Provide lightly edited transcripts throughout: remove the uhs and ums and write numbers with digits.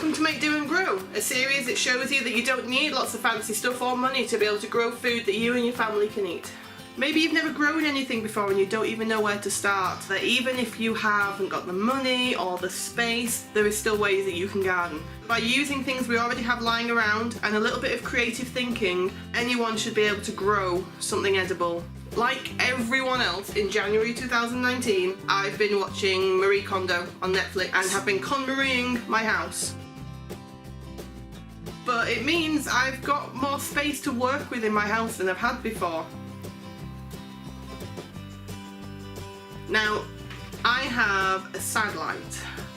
Welcome to Make Do and Grow, a series that shows you that you don't need lots of fancy stuff or money to be able to grow food that you and your family can eat. Maybe you've never grown anything before and you don't even know where to start. That even if you haven't got the money or the space, there is still ways that you can garden. By using things we already have lying around and a little bit of creative thinking, anyone should be able to grow something edible. Like everyone else, in January 2019, I've been watching Marie Kondo on Netflix and have been KonMarieing my house. But it means I've got more space to work with in my house than I've had before. Now, I have a sad light,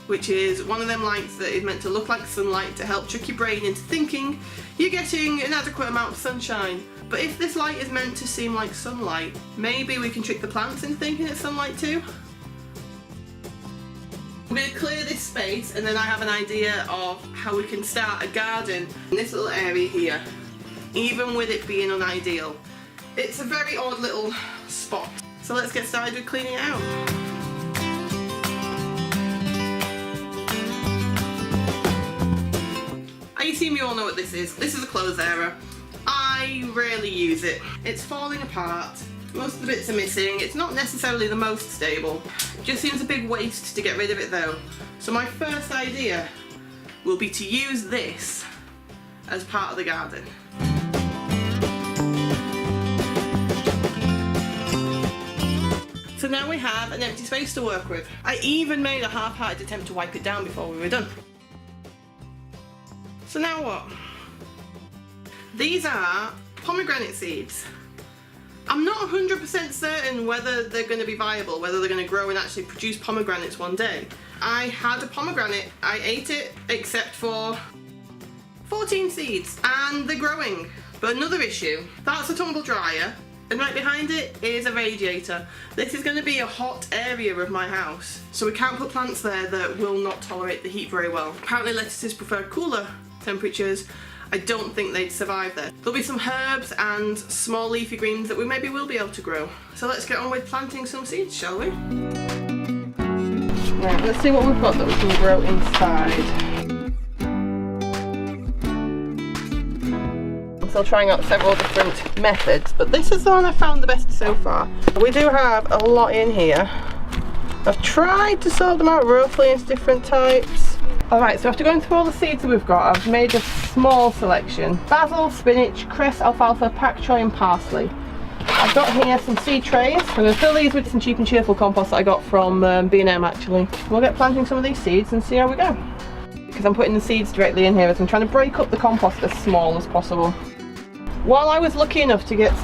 which is one of them lights that is meant to look like sunlight to help trick your brain into thinking you're getting an adequate amount of sunshine. But if this light is meant to seem like sunlight, maybe we can trick the plants into thinking it's sunlight too? I'm going to clear this space and then I have an idea of how we can start a garden in this little area here, even with it being unideal. It's a very odd little spot. So let's get started with cleaning it out. I assume you all know what this is. This is a clothes area. I rarely use it. It's falling apart. Most of the bits are missing. It's not necessarily the most stable. It just seems a big waste to get rid of it though. So my first idea will be to use this as part of the garden. So now we have an empty space to work with. I even made a half-hearted attempt to wipe it down before we were done. So now what? These are pomegranate seeds. I'm not 100% certain whether they're going to be viable, whether they're going to grow and actually produce pomegranates one day. I had a pomegranate, I ate it except for 14 seeds, and they're growing. But another issue, that's a tumble dryer, and right behind it is a radiator. This is going to be a hot area of my house, so we can't put plants there that will not tolerate the heat very well. Apparently lettuces prefer cooler temperatures. I don't think they'd survive there. There'll be some herbs and small leafy greens that we maybe will be able to grow. So let's get on with planting some seeds, shall we? Right, let's see what we've got that we can grow inside. I'm still trying out several different methods, but this is the one I found the best so far. We do have a lot in here. I've tried to sort them out roughly into different types. Alright, so after going through all the seeds that we've got, I've made a small selection. Basil, spinach, cress, alfalfa, pak choi and parsley. I've got here some seed trays. I'm going to fill these with some cheap and cheerful compost that I got from B&M actually. We'll get planting some of these seeds and see how we go. Because I'm putting the seeds directly in here as I'm trying to break up the compost as small as possible. While I was lucky enough to get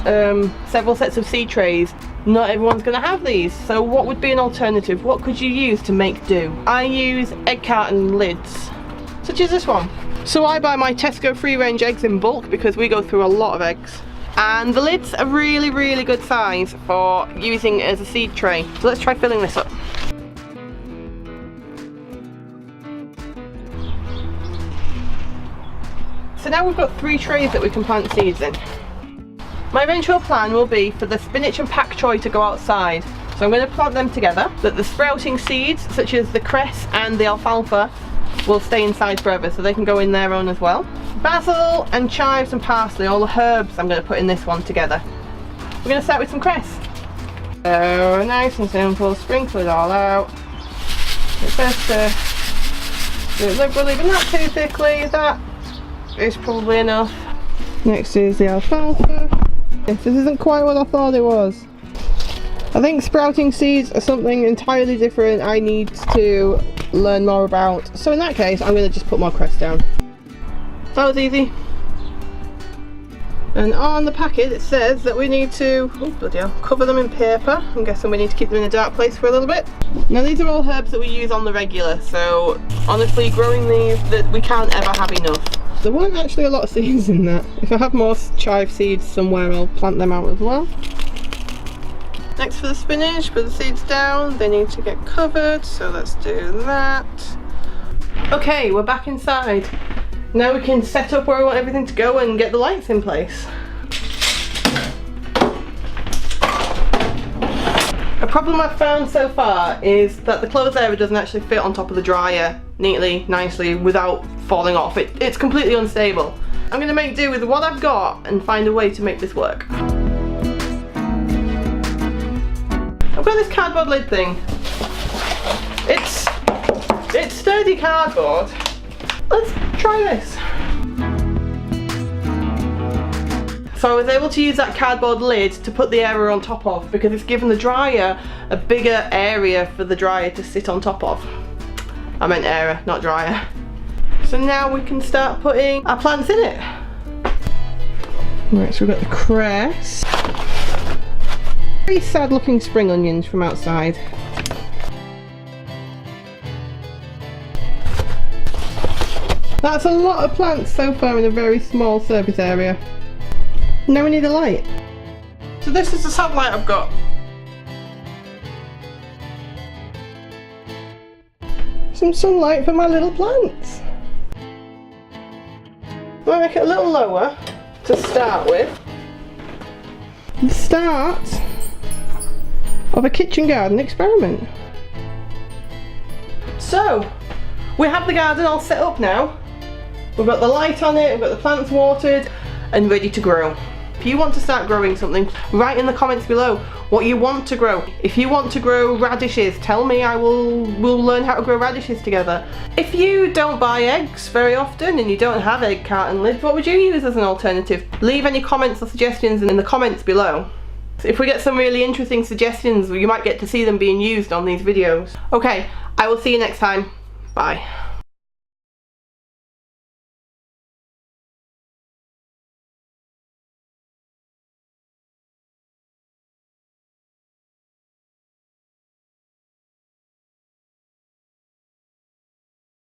several sets of seed trays, not everyone's going to have these, so what would be an alternative? What could you use to make do? I use egg carton lids, such as this one. So I buy my Tesco free range eggs in bulk because we go through a lot of eggs. And the lids are really, really good size for using as a seed tray. So let's try filling this up. So now we've got 3 trays that we can plant seeds in. My eventual plan will be for the spinach and pak choi to go outside. So I'm going to plant them together, that the sprouting seeds, such as the cress and the alfalfa, will stay inside forever, so they can go in their own as well. Basil and chives and parsley, all the herbs I'm going to put in this one together. We're going to start with some cress. So nice and simple, sprinkle it all out. It's best to do it liberally, but not too thickly. That is probably enough. Next is the alfalfa. This isn't quite what I thought it was. I think sprouting seeds are something entirely different I need to learn more about. So in that case, I'm going to just put more cress down. That was easy. And on the packet it says that we need to, oh bloody hell, cover them in paper. I'm guessing we need to keep them in a dark place for a little bit. Now these are all herbs that we use on the regular, so honestly growing these, that we can't ever have enough. There weren't actually a lot of seeds in that. If I have more chive seeds somewhere, I'll plant them out as well. Next for the spinach, put the seeds down. They need to get covered, so let's do that. Okay, we're back inside. Now we can set up where we want everything to go and get the lights in place. problem I've found so far is that the closed area doesn't actually fit on top of the dryer neatly, nicely, without falling off. It's completely unstable. I'm going to make do with what I've got and find a way to make this work. I've got this cardboard lid thing. It's sturdy cardboard. Let's try this. So I was able to use that cardboard lid to put the area on top of, because it's given the dryer a bigger area for the dryer to sit on top of. I meant area, not dryer. So now we can start putting our plants in it. Right, so we've got the cress. Very sad looking spring onions from outside. That's a lot of plants so far in a very small surface area. Now we need a light. So this is the sunlight I've got. Some sunlight for my little plants. I'm going to make it a little lower to start with. The start of a kitchen garden experiment. So, we have the garden all set up now. We've got the light on it, we've got the plants watered and ready to grow. If you want to start growing something, write in the comments below what you want to grow. If you want to grow radishes, tell me, we'll learn how to grow radishes together. If you don't buy eggs very often and you don't have egg carton lids, what would you use as an alternative? Leave any comments or suggestions in the comments below. If we get some really interesting suggestions, you might get to see them being used on these videos. Okay, I will see you next time. Bye.